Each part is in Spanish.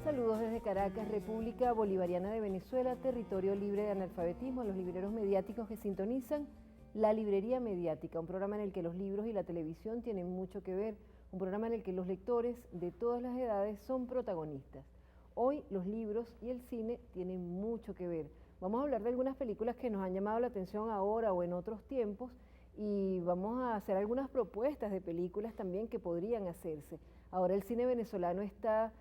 Saludos desde Caracas, República Bolivariana de Venezuela, territorio libre de analfabetismo, a los libreros mediáticos que sintonizan La Librería Mediática, un programa en el que los libros y la televisión tienen mucho que ver, un programa en el que los lectores de todas las edades son protagonistas. Hoy los libros y el cine tienen mucho que ver. Vamos a hablar de algunas películas que nos han llamado la atención ahora o en otros tiempos y vamos a hacer algunas propuestas de películas también que podrían hacerse. Ahora el cine venezolano está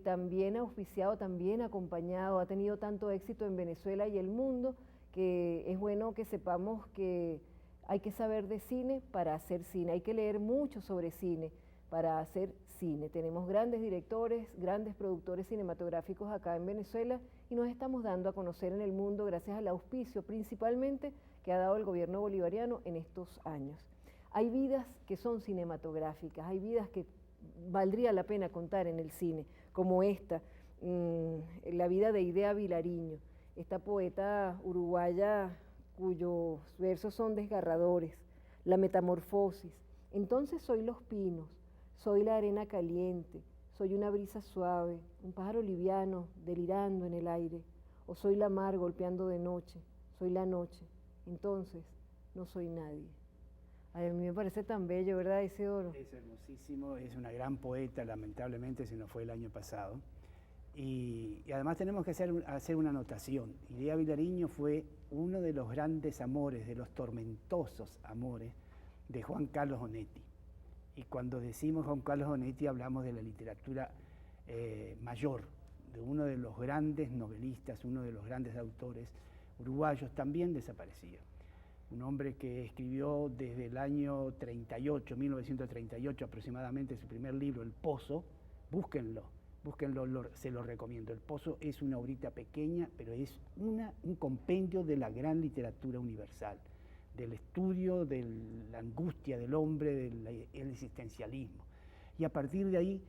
también auspiciado, también acompañado, ha tenido tanto éxito en Venezuela y el mundo, que es bueno que sepamos que hay que saber de cine para hacer cine, hay que leer mucho sobre cine para hacer cine. Tenemos grandes directores, grandes productores cinematográficos acá en Venezuela y nos estamos dando a conocer en el mundo gracias al auspicio principalmente que ha dado el gobierno bolivariano en estos años. Hay vidas que son cinematográficas, hay vidas que valdría la pena contar en el cine, como esta, la vida de Idea Vilariño, esta poeta uruguaya cuyos versos son desgarradores, la metamorfosis. Entonces soy los pinos, soy la arena caliente, soy una brisa suave, un pájaro liviano delirando en el aire, o soy la mar golpeando de noche, soy la noche, entonces no soy nadie. A mí me parece tan bello, ¿verdad, Isidoro? Es hermosísimo, es una gran poeta, lamentablemente se nos fue el año pasado. Y además tenemos que hacer una anotación. Idea Vilariño fue uno de los grandes amores, de los tormentosos amores de Juan Carlos Onetti. Y cuando decimos Juan Carlos Onetti hablamos de la literatura mayor, de uno de los grandes novelistas, uno de los grandes autores uruguayos también desaparecidos. Un hombre que escribió desde el año 38, 1938 aproximadamente, su primer libro, El Pozo. Búsquenlo, se lo recomiendo. El Pozo es una obrita pequeña, pero es un compendio de la gran literatura universal, del estudio de la angustia del hombre, del existencialismo. Y a partir de ahí,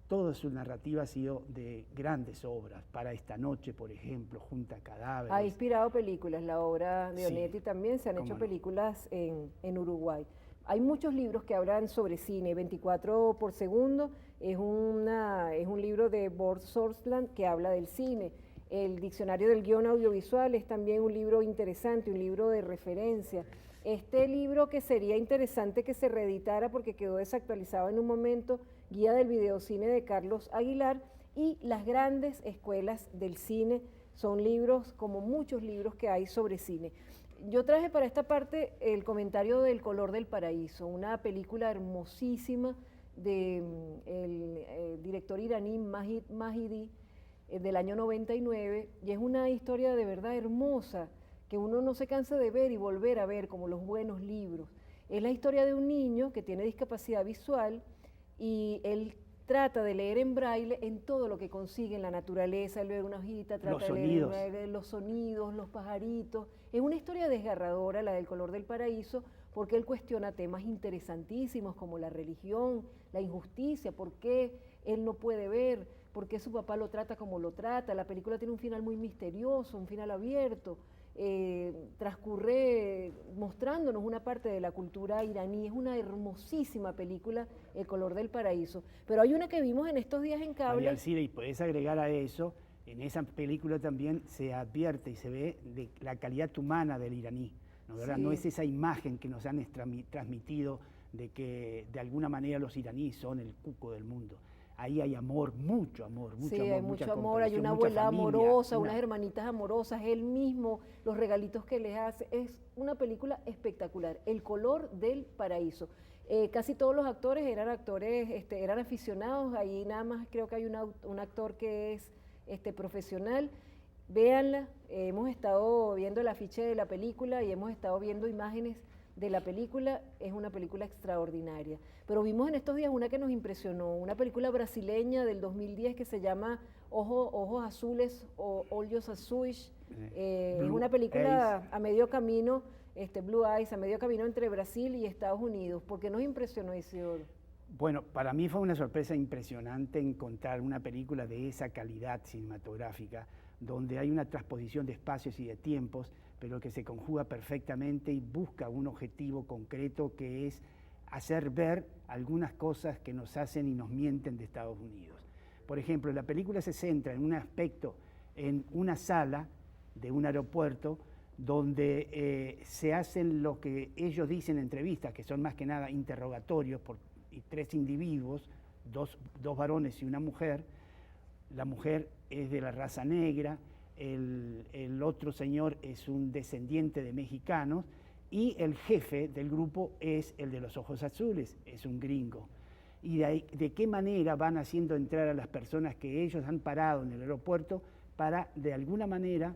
toda su narrativa ha sido de grandes obras. Para esta noche, por ejemplo, Junta Cadáveres. Ha inspirado películas, la obra de Onetti, sí, también se han hecho películas en Uruguay. Hay muchos libros que hablan sobre cine. 24 por segundo es un libro de Bort Sortland que habla del cine. El Diccionario del Guión Audiovisual es también un libro interesante, un libro de referencia. Este libro que sería interesante que se reeditara porque quedó desactualizado en un momento, Guía del Videocine de Carlos Aguilar, y Las Grandes Escuelas del Cine, son libros como muchos libros que hay sobre cine. Yo traje para esta parte el comentario del Color del Paraíso, una película hermosísima del director iraní Majid Mahidi, del año 99, y es una historia de verdad hermosa, que uno no se cansa de ver y volver a ver como los buenos libros. Es la historia de un niño que tiene discapacidad visual y él trata de leer en braille en todo lo que consigue en la naturaleza, él ve una hojita, trata de leer los sonidos, los pajaritos. Es una historia desgarradora, la del Color del Paraíso, porque él cuestiona temas interesantísimos como la religión, la injusticia, por qué él no puede ver, por qué su papá lo trata como lo trata. La película tiene un final muy misterioso, un final abierto. Transcurre mostrándonos una parte de la cultura iraní. Es una hermosísima película, El Color del Paraíso. Pero hay una que vimos en estos días en cable. María Alcida, y puedes agregar a eso, en esa película también se advierte y se ve de la calidad humana del iraní, ¿no? ¿Verdad? Sí. No es esa imagen que nos han transmitido de que de alguna manera los iraníes son el cuco del mundo. Ahí hay amor, mucho amor, sí, hay mucho amor, hay una abuela amorosa, unas hermanitas amorosas, él mismo, los regalitos que les hace. Es una película espectacular, El Color del Paraíso. Casi todos los actores eran eran aficionados, ahí nada más creo que hay un actor que es profesional. Véanla, hemos estado viendo el afiche de la película y hemos estado viendo imágenes de la película. Es una película extraordinaria. Pero vimos en estos días una que nos impresionó, una película brasileña del 2010 que se llama Ojos Azules o Olhos Azuis. Es una película Eyes. A medio camino, Blue Eyes, a medio camino entre Brasil y Estados Unidos. ¿Por qué nos impresionó, Isidoro? Bueno, para mí fue una sorpresa impresionante encontrar una película de esa calidad cinematográfica, donde hay una transposición de espacios y de tiempos, pero que se conjuga perfectamente y busca un objetivo concreto, que es hacer ver algunas cosas que nos hacen y nos mienten de Estados Unidos. Por ejemplo, la película se centra en un aspecto, en una sala de un aeropuerto donde se hacen lo que ellos dicen en entrevistas, que son más que nada interrogatorios por 3 individuos, dos varones y una mujer. La mujer es de la raza negra, el otro señor es un descendiente de mexicanos y el jefe del grupo es el de los ojos azules, es un gringo. Y de qué manera van haciendo entrar a las personas que ellos han parado en el aeropuerto para de alguna manera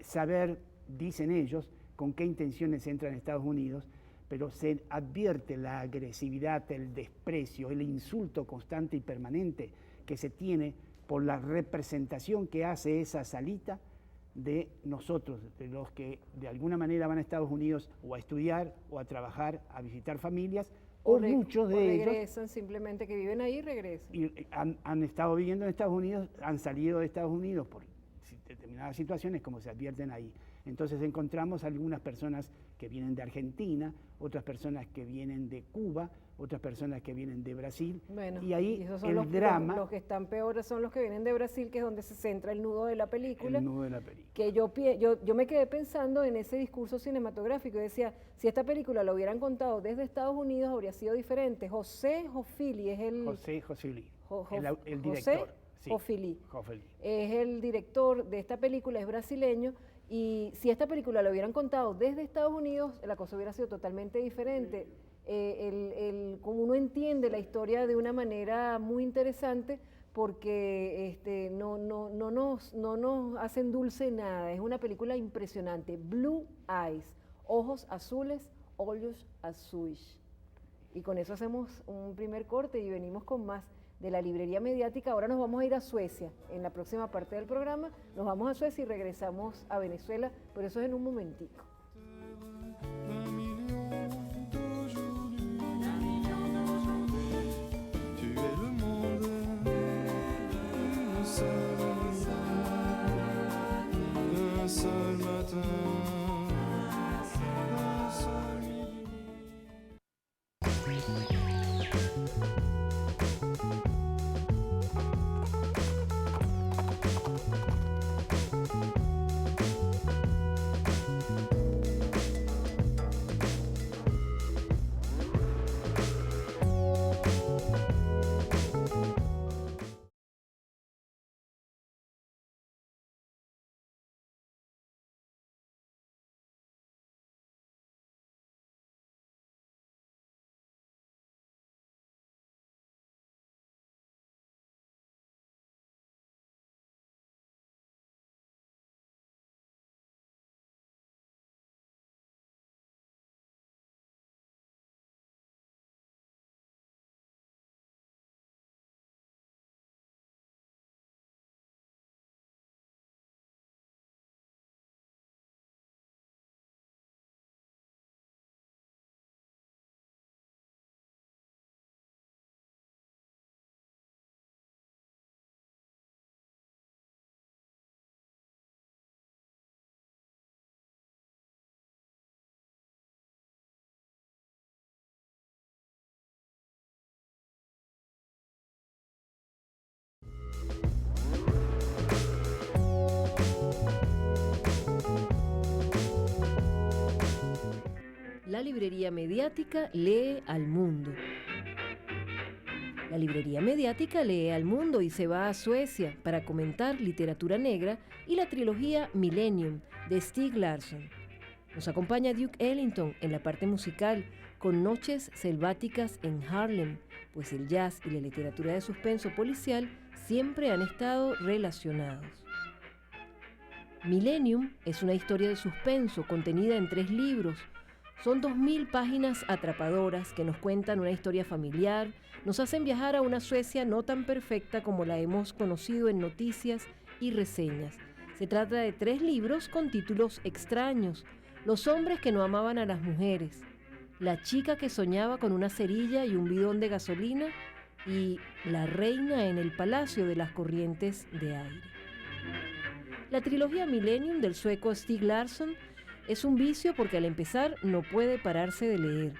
saber, dicen ellos, con qué intenciones entran a Estados Unidos, pero se advierte la agresividad, el desprecio, el insulto constante y permanente que se tiene por la representación que hace esa salita de nosotros, de los que de alguna manera van a Estados Unidos o a estudiar o a trabajar, a visitar familias, o muchos de ellos regresan, simplemente que viven ahí y regresan. Y han estado viviendo en Estados Unidos, han salido de Estados Unidos por determinadas situaciones, como se advierten ahí. Entonces encontramos algunas personas que vienen de Argentina, otras personas que vienen de Cuba, otras personas que vienen de Brasil, bueno, y ahí esos son el drama... Los que están peores son los que vienen de Brasil, que es donde se centra el nudo de la película. El nudo de la película. Que yo me quedé pensando en ese discurso cinematográfico y decía, si esta película la hubieran contado desde Estados Unidos, habría sido diferente. José Jofili es el... José Jofili, el director. José Jofili. Jofili. Es el director de esta película, es brasileño, y si esta película la hubieran contado desde Estados Unidos, la cosa hubiera sido totalmente diferente. Como uno entiende la historia de una manera muy interesante, porque no nos hacen dulce nada. Es una película impresionante. Blue Eyes, ojos azules, ojos azules. Y con eso hacemos un primer corte y venimos con más de la librería mediática. Ahora nos vamos a ir a Suecia. En la próxima parte del programa nos vamos a Suecia y regresamos a Venezuela, pero eso es en un momentico. La librería mediática lee al mundo. La librería mediática lee al mundo y se va a Suecia para comentar literatura negra y la trilogía Millennium de Stieg Larsson. Nos acompaña Duke Ellington en la parte musical con Noches selváticas en Harlem, pues el jazz y la literatura de suspenso policial siempre han estado relacionados. Millennium es una historia de suspenso contenida en 3 libros. Son 2000 páginas atrapadoras que nos cuentan una historia familiar, nos hacen viajar a una Suecia no tan perfecta como la hemos conocido en noticias y reseñas. Se trata de 3 libros con títulos extraños: Los hombres que no amaban a las mujeres, La chica que soñaba con una cerilla y un bidón de gasolina y La reina en el palacio de las corrientes de aire. La trilogía Millennium del sueco Stieg Larsson es un vicio porque al empezar no puede pararse de leer.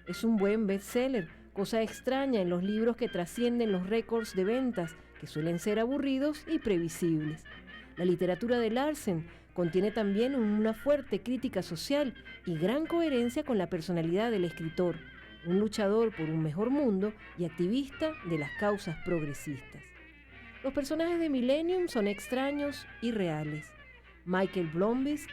Es un buen bestseller, cosa extraña en los libros que trascienden los récords de ventas, que suelen ser aburridos y previsibles. La literatura de Larsen contiene también una fuerte crítica social y gran coherencia con la personalidad del escritor, un luchador por un mejor mundo y activista de las causas progresistas. Los personajes de Millennium son extraños y reales. Michael Blomqvist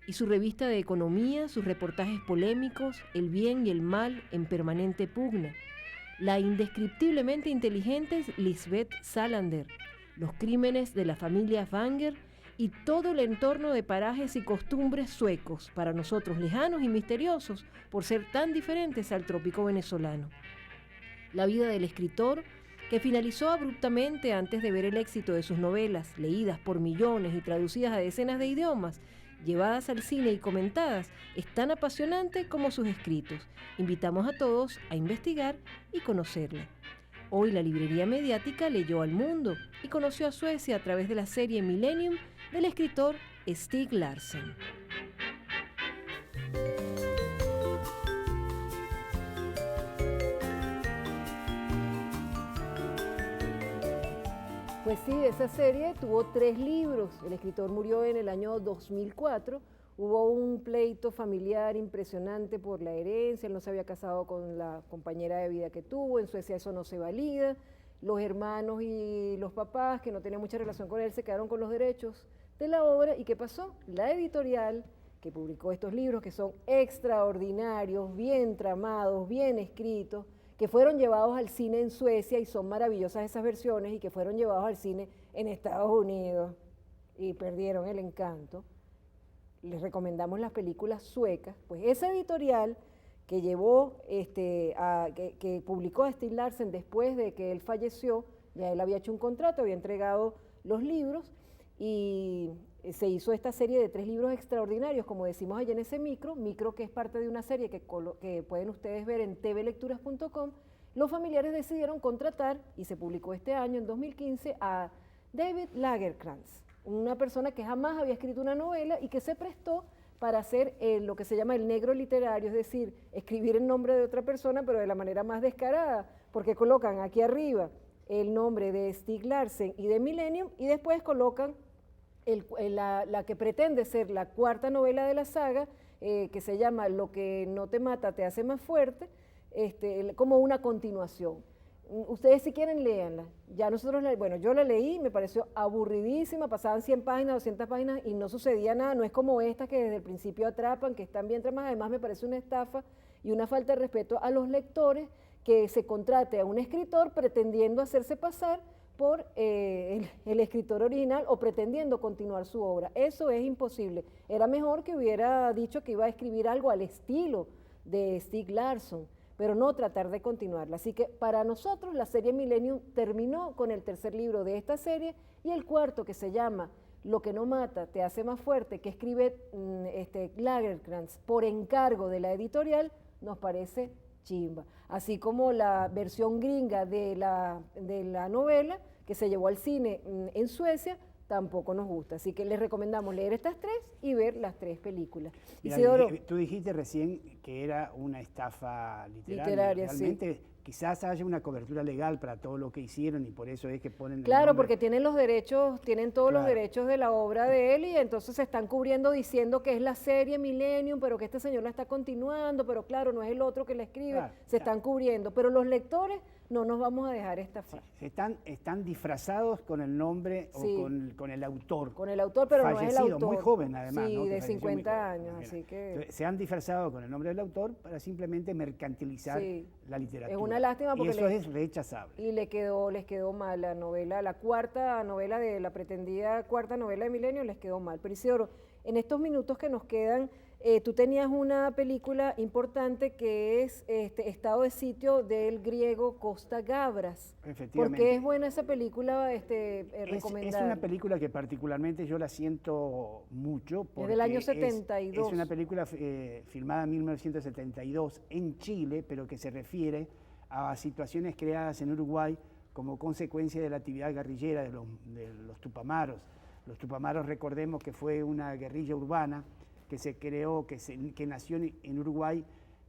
y su revista de economía, sus reportajes polémicos, el bien y el mal en permanente pugna. La indescriptiblemente inteligente Lisbeth Salander, los crímenes de la familia Wenger y todo el entorno de parajes y costumbres suecos, para nosotros lejanos y misteriosos por ser tan diferentes al trópico venezolano. La vida del escritor, que finalizó abruptamente antes de ver el éxito de sus novelas, leídas por millones y traducidas a decenas de idiomas, llevadas al cine y comentadas, es tan apasionante como sus escritos. Invitamos a todos a investigar y conocerla. Hoy la librería mediática leyó al mundo y conoció a Suecia a través de la serie Millennium del escritor Stieg Larsson. Pues sí, esa serie tuvo 3 libros. El escritor murió en el año 2004. Hubo un pleito familiar impresionante por la herencia. Él no se había casado con la compañera de vida que tuvo. En Suecia eso no se valida. Los hermanos y los papás, que no tenían mucha relación con él, se quedaron con los derechos de la obra. ¿Y qué pasó? La editorial que publicó estos libros, que son extraordinarios, bien tramados, bien escritos, que fueron llevados al cine en Suecia, y son maravillosas esas versiones, y que fueron llevados al cine en Estados Unidos y perdieron el encanto. Les recomendamos las películas suecas. Pues esa editorial que llevó, que publicó a Stieg Larsson después de que él falleció, ya él había hecho un contrato, había entregado los libros, y se hizo esta serie de 3 libros extraordinarios, como decimos allá en ese micro que es parte de una serie que pueden ustedes ver en tvlecturas.com. Los familiares decidieron contratar, y se publicó este año, en 2015, a David Lagercrantz, una persona que jamás había escrito una novela y que se prestó para hacer lo que se llama el negro literario, es decir, escribir el nombre de otra persona, pero de la manera más descarada, porque colocan aquí arriba el nombre de Stieg Larsson y de Millennium, y después colocan la que pretende ser la 4ª novela de la saga, que se llama Lo que no te mata te hace más fuerte, como una continuación. Ustedes si quieren léanla. Ya nosotros, yo la leí, me pareció aburridísima, pasaban 100 páginas, 200 páginas y no sucedía nada. No es como esta que desde el principio atrapan, que están bien tramadas. Además me parece una estafa y una falta de respeto a los lectores que se contrate a un escritor pretendiendo hacerse pasar por el escritor original o pretendiendo continuar su obra. Eso es imposible. Era mejor que hubiera dicho que iba a escribir algo al estilo de Stieg Larsson, pero no tratar de continuarla. Así que para nosotros la serie Millennium terminó con el 3er libro de esta serie, y el 4º, que se llama Lo que no mata te hace más fuerte, que escribe Lagercrantz por encargo de la editorial, nos parece chimba. Así como la versión gringa de la novela que se llevó al cine en Suecia, tampoco nos gusta. Así que les recomendamos leer estas 3 y ver las 3 películas. Mira, Isidoro, tú dijiste recién que era una estafa literaria. Realmente, sí. Quizás haya una cobertura legal para todo lo que hicieron y por eso es que ponen... Claro, porque tienen los derechos, tienen todos los Claro. derechos de la obra de él, y entonces se están cubriendo diciendo que es la serie Millennium, pero que este señor la está continuando, pero claro, no es el otro que la escribe, Claro, se están cubriendo. Pero los lectores no nos vamos a dejar estafar. Sí, están disfrazados con el nombre Sí. o con el autor. Con el autor, pero no es el fallecido, autor. muy joven además. Sí, ¿no? Que de falleció muy 50 joven. años, Mira, así que... entonces, se han disfrazado con el nombre del autor para simplemente mercantilizar Sí. la literatura. Es una lástima porque y eso es rechazable. Y les quedó mal la novela, la 4ª novela de la pretendida 4ª novela de Milenio, les quedó mal. Pero Isidoro, en estos minutos que nos quedan, tú tenías una película importante que es Estado de sitio del griego Costa Gavras. Efectivamente. ¿Por qué es buena esa película recomendada? Es una película que particularmente yo la siento mucho. Es del año 72. Es una película filmada en 1972 en Chile, pero que se refiere a situaciones creadas en Uruguay como consecuencia de la actividad guerrillera de los Tupamaros. Los Tupamaros, recordemos que fue una guerrilla urbana que se creó, que nació en Uruguay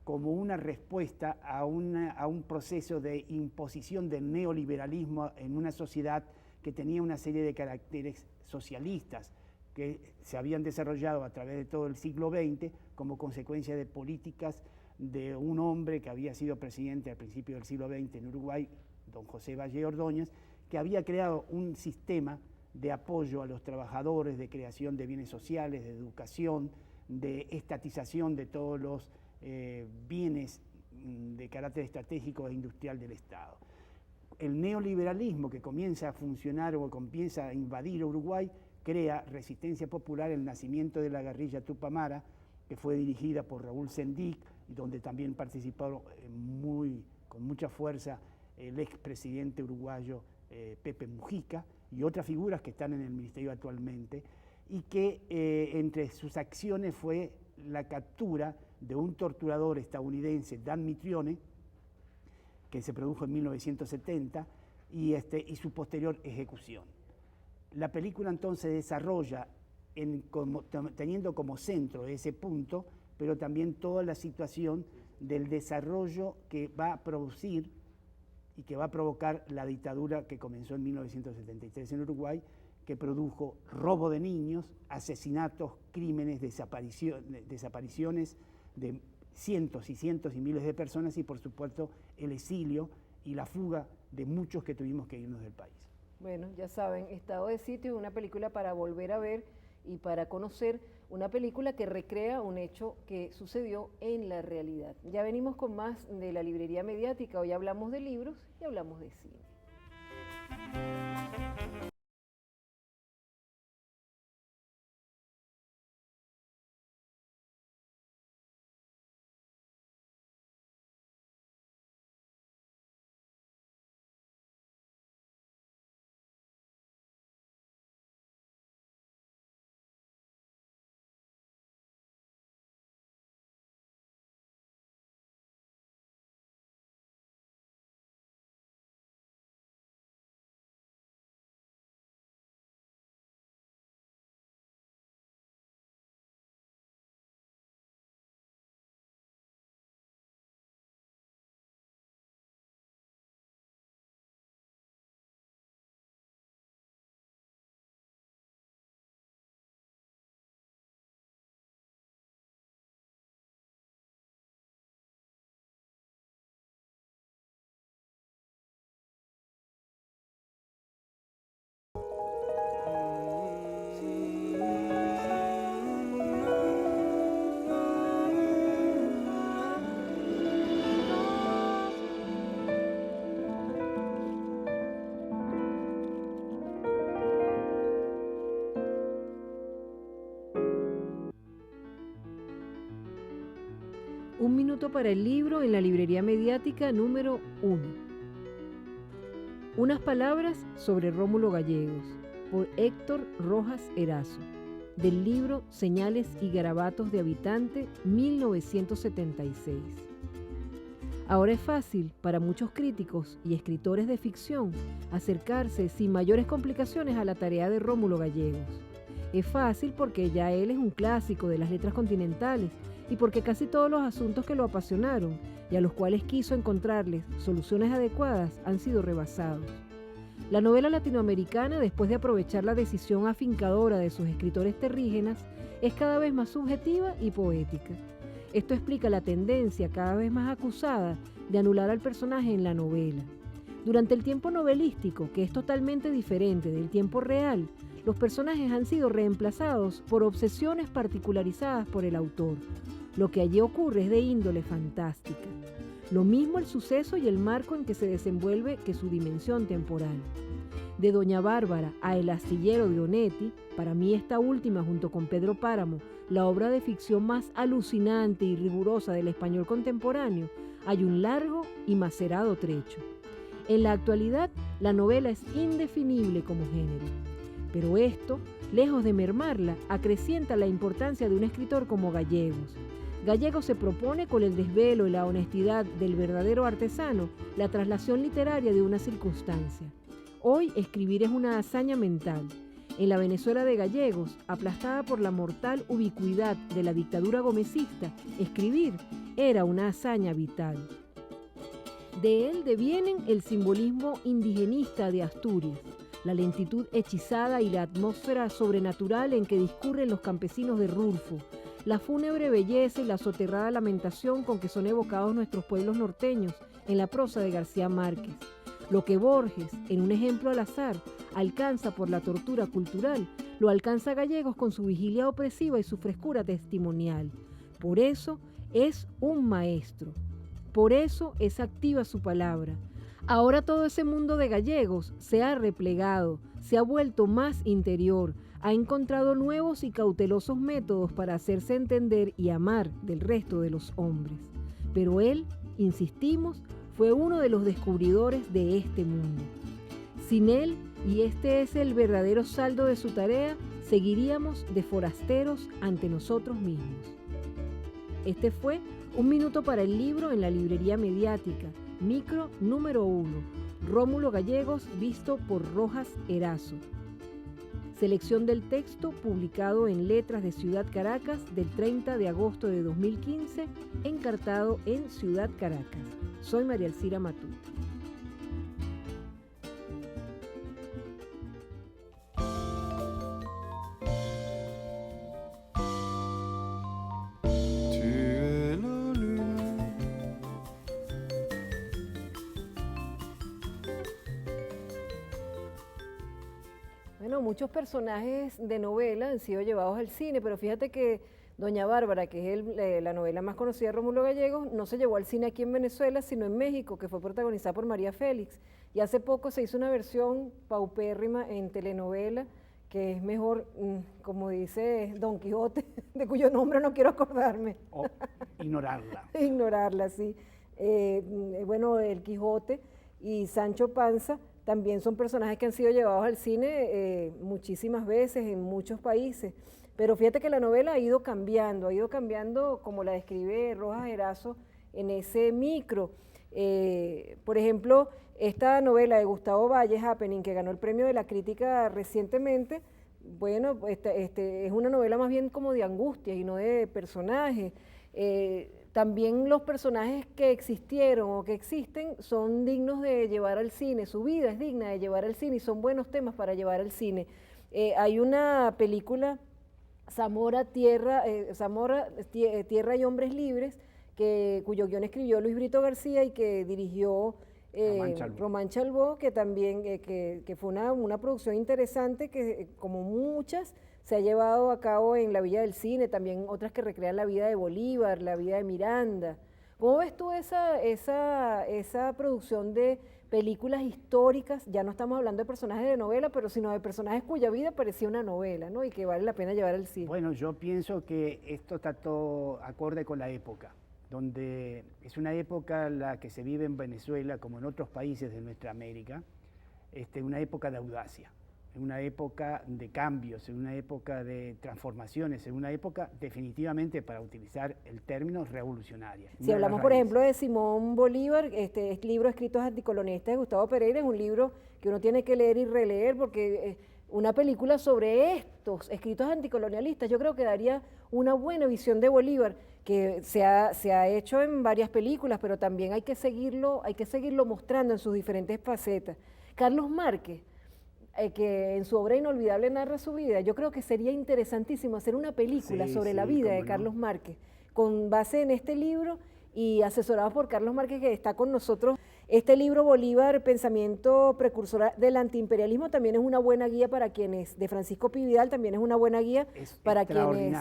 como una respuesta a un proceso de imposición del neoliberalismo en una sociedad que tenía una serie de caracteres socialistas que se habían desarrollado a través de todo el siglo XX como consecuencia de políticas de un hombre que había sido presidente al principio del siglo XX en Uruguay, don José Valle Ordóñez, que había creado un sistema de apoyo a los trabajadores, de creación de bienes sociales, de educación, de estatización de todos los bienes de carácter estratégico e industrial del Estado. El neoliberalismo que comienza a funcionar o comienza a invadir Uruguay crea resistencia popular, el nacimiento de la guerrilla Tupamara, que fue dirigida por Raúl Sendic, y donde también participó con mucha fuerza el expresidente uruguayo Pepe Mujica y otras figuras que están en el ministerio actualmente, y que entre sus acciones fue la captura de un torturador estadounidense, Dan Mitrione, que se produjo en 1970, y su posterior ejecución. La película entonces desarrolla, teniendo como centro ese punto, pero también toda la situación del desarrollo que va a producir y que va a provocar la dictadura que comenzó en 1973 en Uruguay, que produjo robo de niños, asesinatos, crímenes, desapariciones de cientos y cientos y miles de personas y, por supuesto, el exilio y la fuga de muchos que tuvimos que irnos del país. Bueno, ya saben, Estado de Sitio es una película para volver a ver y para conocer, una película que recrea un hecho que sucedió en la realidad. Ya venimos con más de la librería mediática, hoy hablamos de libros y hablamos de cine. Un minuto para el libro en la librería mediática número 1. Unas palabras sobre Rómulo Gallegos, por Héctor Rojas Erazo, del libro Señales y Garabatos de Habitante, 1976. Ahora es fácil para muchos críticos y escritores de ficción acercarse sin mayores complicaciones a la tarea de Rómulo Gallegos. Es fácil porque ya él es un clásico de las letras continentales y porque casi todos los asuntos que lo apasionaron y a los cuales quiso encontrarles soluciones adecuadas han sido rebasados. La novela latinoamericana, después de aprovechar la decisión afincadora de sus escritores terrígenas, es cada vez más subjetiva y poética. Esto explica la tendencia cada vez más acusada de anular al personaje en la novela. Durante el tiempo novelístico, que es totalmente diferente del tiempo real, los personajes han sido reemplazados por obsesiones particularizadas por el autor. Lo que allí ocurre es de índole fantástica. Lo mismo el suceso y el marco en que se desenvuelve que su dimensión temporal. De Doña Bárbara a El astillero de Onetti, para mí esta última junto con Pedro Páramo, la obra de ficción más alucinante y rigurosa del español contemporáneo, hay un largo y macerado trecho. En la actualidad, la novela es indefinible como género. Pero esto, lejos de mermarla, acrecienta la importancia de un escritor como Gallegos. Gallegos se propone con el desvelo y la honestidad del verdadero artesano la traslación literaria de una circunstancia. Hoy escribir es una hazaña mental. En la Venezuela de Gallegos, aplastada por la mortal ubicuidad de la dictadura gomecista, escribir era una hazaña vital. De él devienen el simbolismo indigenista de Asturias, la lentitud hechizada y la atmósfera sobrenatural en que discurren los campesinos de Rulfo, la fúnebre belleza y la soterrada lamentación con que son evocados nuestros pueblos norteños en la prosa de García Márquez. Lo que Borges, en un ejemplo al azar, alcanza por la tortura cultural, lo alcanza Gallegos con su vigilia opresiva y su frescura testimonial. Por eso es un maestro. Por eso es activa su palabra. Ahora todo ese mundo de Gallegos se ha replegado, se ha vuelto más interior, ha encontrado nuevos y cautelosos métodos para hacerse entender y amar del resto de los hombres. Pero él, insistimos, fue uno de los descubridores de este mundo. Sin él, y este es el verdadero saldo de su tarea, seguiríamos de forasteros ante nosotros mismos. Este fue Un minuto para el libro en la librería mediática, micro número 1, Rómulo Gallegos, visto por Rojas Erazo. Selección del texto publicado en Letras de Ciudad Caracas del 30 de agosto de 2015, encartado en Ciudad Caracas. Soy María Elcira Matute. Bueno, muchos personajes de novela han sido llevados al cine, pero fíjate que Doña Bárbara, que es la novela más conocida de Rómulo Gallegos, no se llevó al cine aquí en Venezuela, sino en México, que fue protagonizada por María Félix. Y hace poco se hizo una versión paupérrima en telenovela, que es mejor, como dice Don Quijote, de cuyo nombre no quiero acordarme. O ignorarla. Ignorarla, sí. Bueno, el Quijote y Sancho Panza también son personajes que han sido llevados al cine muchísimas veces en muchos países. Pero fíjate que la novela ha ido cambiando como la describe Rojas Erazo en ese micro. Por ejemplo, esta novela de Gustavo Valles, Happening, que ganó el premio de la crítica recientemente, bueno, es una novela más bien como de angustia y no de personajes. También los personajes que existieron o que existen son dignos de llevar al cine, su vida es digna de llevar al cine y son buenos temas para llevar al cine. Hay una película, Zamora, Tierra y Hombres Libres, cuyo guión escribió Luis Brito García y que dirigió Román Chalbó, que también que fue una producción interesante que, como muchas, se ha llevado a cabo en la Villa del Cine, también otras que recrean la vida de Bolívar, la vida de Miranda. ¿Cómo ves tú esa producción de películas históricas? Ya no estamos hablando de personajes de novela, pero sino de personajes cuya vida parecía una novela, ¿no? Y que vale la pena llevar al cine. Bueno, yo pienso que esto está todo acorde con la época, donde es una época la que se vive en Venezuela, como en otros países de nuestra América, una época de audacia, en una época de cambios, en una época de transformaciones, en una época definitivamente, para utilizar el término, revolucionaria. Si hablamos, por ejemplo, de Simón Bolívar, este libro Escritos Anticolonialistas de Gustavo Pereira es un libro que uno tiene que leer y releer porque una película sobre estos escritos anticolonialistas yo creo que daría una buena visión de Bolívar, que se ha hecho en varias películas, pero también hay que seguirlo mostrando en sus diferentes facetas. Carlos Márquez, que en su obra Inolvidable narra su vida, yo creo que sería interesantísimo hacer una película sobre la vida de Carlos Márquez, con base en este libro y asesorado por Carlos Márquez, que está con nosotros. Este libro, Bolívar, Pensamiento Precursor del Antiimperialismo, también es una buena guía para quienes, de Francisco Pi Vidal, también es una buena guía para quienes,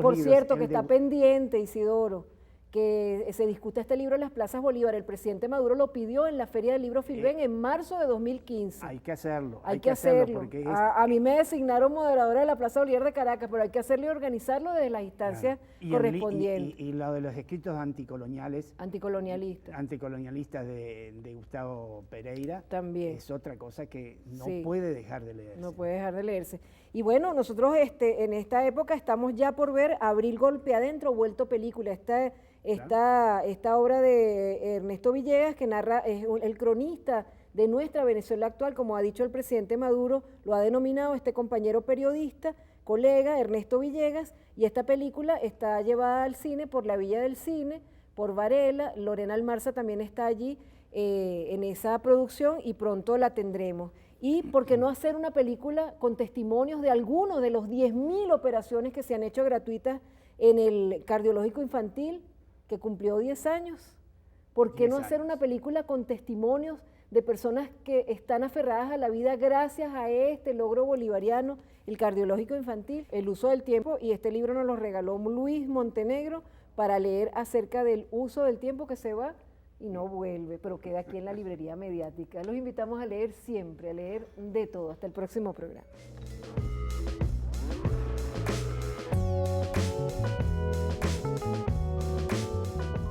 por cierto, que está pendiente, Isidoro, que se discuta este libro en las plazas Bolívar. El presidente Maduro lo pidió en la Feria del Libro Filben en marzo de 2015. Hay que hacerlo. Hay que hacerlo. Porque a mí me designaron moderadora de la Plaza Bolívar de Caracas, pero hay que hacerlo y organizarlo desde las instancias correspondientes. Y lo de los escritos anticolonialistas de Gustavo Pereira también es otra cosa que no puede dejar de leerse. No puede dejar de leerse. Y bueno, nosotros en esta época estamos ya por ver Abril Golpe Adentro, vuelto película. Esta obra de Ernesto Villegas, que narra, es el cronista de nuestra Venezuela actual, como ha dicho el presidente Maduro, lo ha denominado este compañero periodista, colega Ernesto Villegas, y esta película está llevada al cine por la Villa del Cine, por Varela. Lorena Almarza también está allí en esa producción y pronto la tendremos. Y por qué no hacer una película con testimonios de algunos de los 10.000 operaciones que se han hecho gratuitas en el cardiológico infantil, que cumplió 10 años. ¿Por qué no hacer una película con testimonios de personas que están aferradas a la vida gracias a este logro bolivariano, el cardiológico infantil, el uso del tiempo? Y este libro nos lo regaló Luis Montenegro para leer acerca del uso del tiempo que se va y no vuelve, pero queda aquí en la librería mediática. Los invitamos a leer siempre, a leer de todo. Hasta el próximo programa.